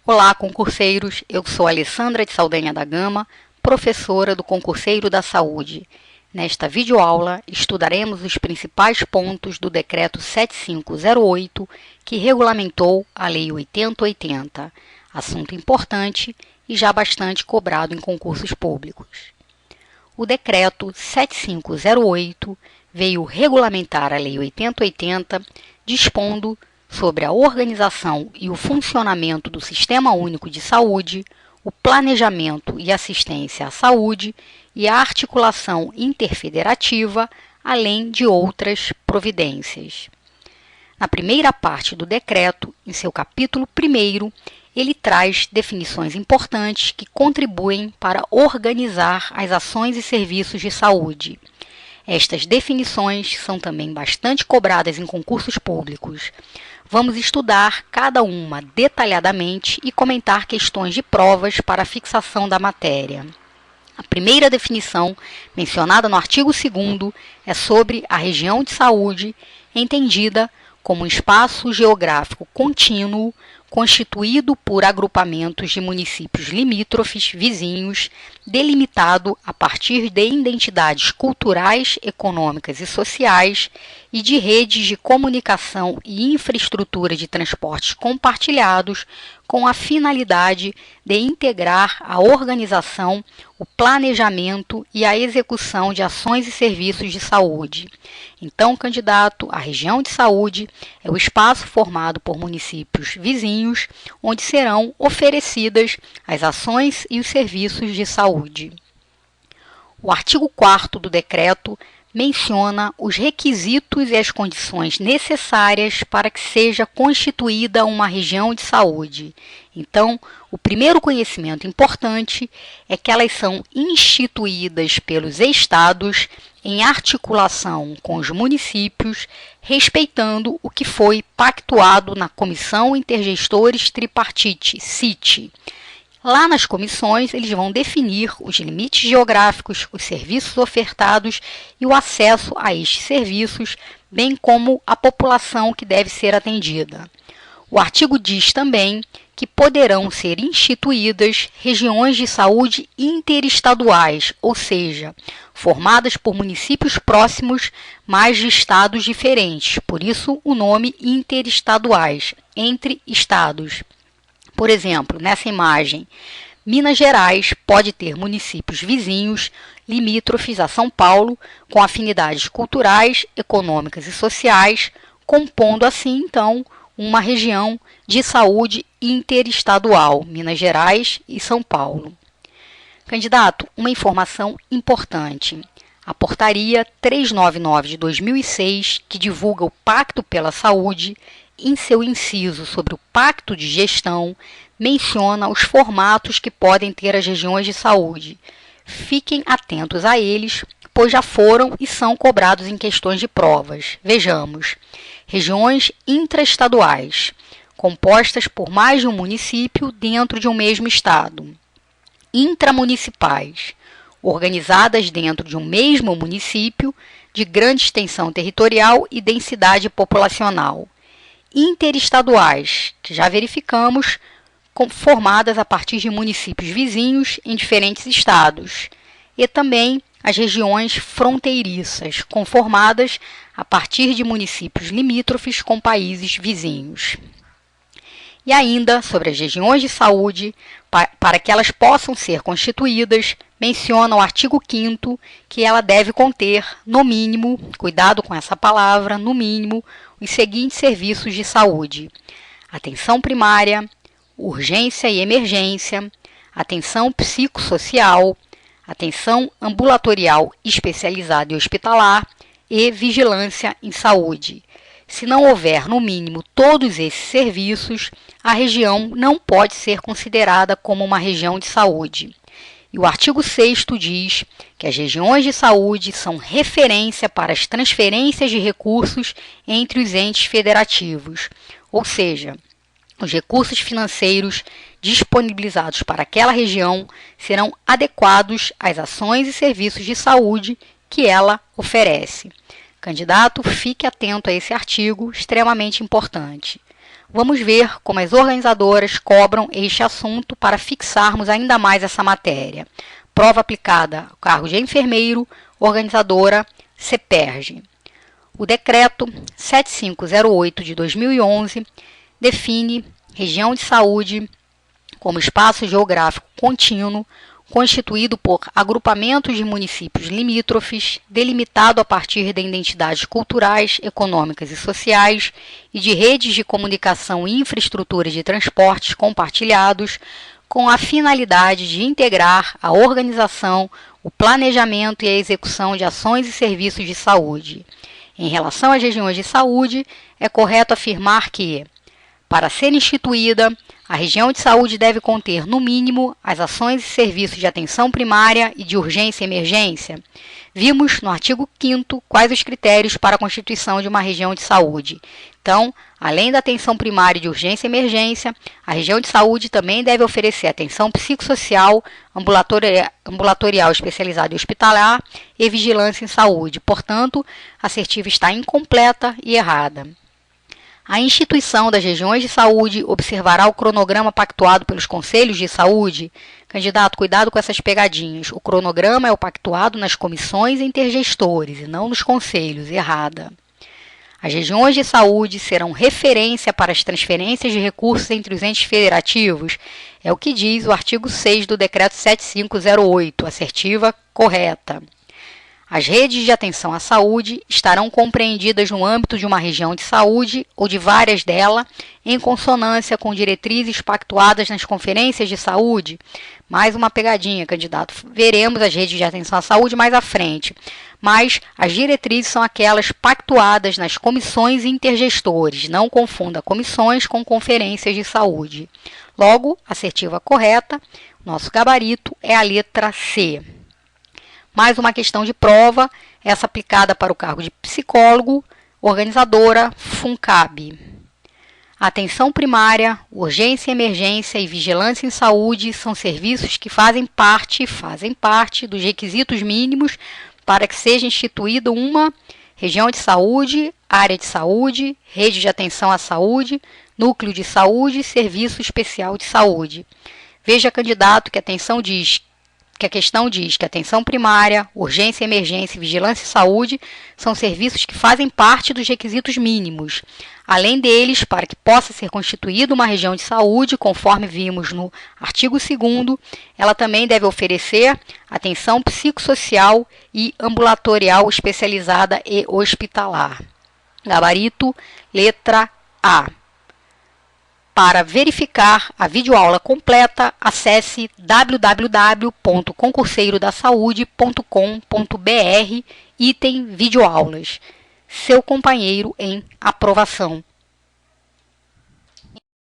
Olá, concurseiros! Eu sou Alessandra de Saldanha da Gama, professora do Concurseiro da Saúde. Nesta videoaula, estudaremos os principais pontos do Decreto 7508, que regulamentou a Lei 8080, assunto importante e já bastante cobrado em concursos públicos. O Decreto 7508 veio regulamentar a Lei 8080, dispondo sobre a organização e o funcionamento do Sistema Único de Saúde, o planejamento e assistência à saúde e a articulação interfederativa, além de outras providências. Na primeira parte do decreto, em seu capítulo 1º, ele traz definições importantes que contribuem para organizar as ações e serviços de saúde. Estas definições são também bastante cobradas em concursos públicos. Vamos estudar cada uma detalhadamente e comentar questões de provas para a fixação da matéria. A primeira definição, mencionada no artigo 2º, é sobre a região de saúde, entendida como um espaço geográfico contínuo, constituído por agrupamentos de municípios limítrofes, vizinhos, delimitado a partir de identidades culturais, econômicas e sociais e de redes de comunicação e infraestrutura de transportes compartilhados, com a finalidade de integrar a organização, o planejamento e a execução de ações e serviços de saúde. Então, candidato, a região de saúde é o espaço formado por municípios vizinhos, onde serão oferecidas as ações e os serviços de saúde. O artigo 4º do decreto menciona os requisitos e as condições necessárias para que seja constituída uma região de saúde. Então, o primeiro conhecimento importante é que elas são instituídas pelos estados em articulação com os municípios, respeitando o que foi pactuado na Comissão Intergestores Tripartite, CIT. Lá nas comissões, eles vão definir os limites geográficos, os serviços ofertados e o acesso a estes serviços, bem como a população que deve ser atendida. O artigo diz também que poderão ser instituídas regiões de saúde interestaduais, ou seja, formadas por municípios próximos, mas de estados diferentes, por isso o nome interestaduais, entre estados. Por exemplo, nessa imagem, Minas Gerais pode ter municípios vizinhos, limítrofes a São Paulo, com afinidades culturais, econômicas e sociais, compondo assim, então, uma região de saúde interestadual, Minas Gerais e São Paulo. Candidato, uma informação importante. A Portaria 399 de 2006, que divulga o Pacto pela Saúde, em seu inciso sobre o Pacto de Gestão, menciona os formatos que podem ter as regiões de saúde. Fiquem atentos a eles, pois já foram e são cobrados em questões de provas. Vejamos. Regiões intraestaduais, compostas por mais de um município dentro de um mesmo estado. Intramunicipais, organizadas dentro de um mesmo município, de grande extensão territorial e densidade populacional. Interestaduais, que já verificamos, formadas a partir de municípios vizinhos em diferentes estados, e também as regiões fronteiriças, conformadas a partir de municípios limítrofes com países vizinhos. E ainda sobre as regiões de saúde, para que elas possam ser constituídas, menciona o artigo 5º que ela deve conter, no mínimo, cuidado com essa palavra, no mínimo, os seguintes serviços de saúde: atenção primária, urgência e emergência, atenção psicossocial, atenção ambulatorial especializada e hospitalar e vigilância em saúde. Se não houver, no mínimo, todos esses serviços, a região não pode ser considerada como uma região de saúde. E o artigo 6º diz que as regiões de saúde são referência para as transferências de recursos entre os entes federativos, ou seja, os recursos financeiros disponibilizados para aquela região serão adequados às ações e serviços de saúde que ela oferece. Candidato, fique atento a esse artigo extremamente importante. vamos ver como as organizadoras cobram este assunto para fixarmos ainda mais essa matéria. Prova aplicada ao cargo de enfermeiro, organizadora, CEPERJ. O decreto 7508 de 2011 define região de saúde como espaço geográfico contínuo constituído por agrupamentos de municípios limítrofes, delimitado a partir de identidades culturais, econômicas e sociais e de redes de comunicação e infraestruturas de transportes compartilhados, com a finalidade de integrar a organização, o planejamento e a execução de ações e serviços de saúde. Em relação às regiões de saúde, é correto afirmar que, para ser instituída, a região de saúde deve conter, no mínimo, as ações e serviços de atenção primária e de urgência e emergência. Vimos no artigo 5º quais os critérios para a constituição de uma região de saúde. Então, além da atenção primária de urgência e emergência, a região de saúde também deve oferecer atenção psicossocial, ambulatorial especializada e hospitalar e vigilância em saúde. Portanto, a assertiva está incompleta e errada. A instituição das regiões de saúde observará o cronograma pactuado pelos conselhos de saúde. Candidato, cuidado com essas pegadinhas. O cronograma é o pactuado nas comissões intergestores e não nos conselhos. Errada. As regiões de saúde serão referência para as transferências de recursos entre os entes federativos. É o que diz o artigo 6 do Decreto 7508. Assertiva correta. As redes de atenção à saúde estarão compreendidas no âmbito de uma região de saúde ou de várias delas, em consonância com diretrizes pactuadas nas conferências de saúde. Mais uma pegadinha, candidato. Veremos as redes de atenção à saúde mais à frente. Mas as diretrizes são aquelas pactuadas nas comissões intergestores. Não confunda comissões com conferências de saúde. Logo, assertiva correta, nosso gabarito é a letra C. Mais uma questão de prova, essa aplicada para o cargo de psicólogo, organizadora, FUNCAB. Atenção primária, urgência e emergência e vigilância em saúde são serviços que fazem parte dos requisitos mínimos para que seja instituída uma região de saúde, área de saúde, rede de atenção à saúde, núcleo de saúde e serviço especial de saúde. Veja, candidato, que a questão diz que atenção primária, urgência, emergência e vigilância em saúde são serviços que fazem parte dos requisitos mínimos. Além deles, para que possa ser constituída uma região de saúde, conforme vimos no artigo 2º, ela também deve oferecer atenção psicossocial e ambulatorial especializada e hospitalar. Gabarito, letra A. Para verificar a videoaula completa, acesse www.concurseirodasaude.com.br, item videoaulas. Seu companheiro em aprovação.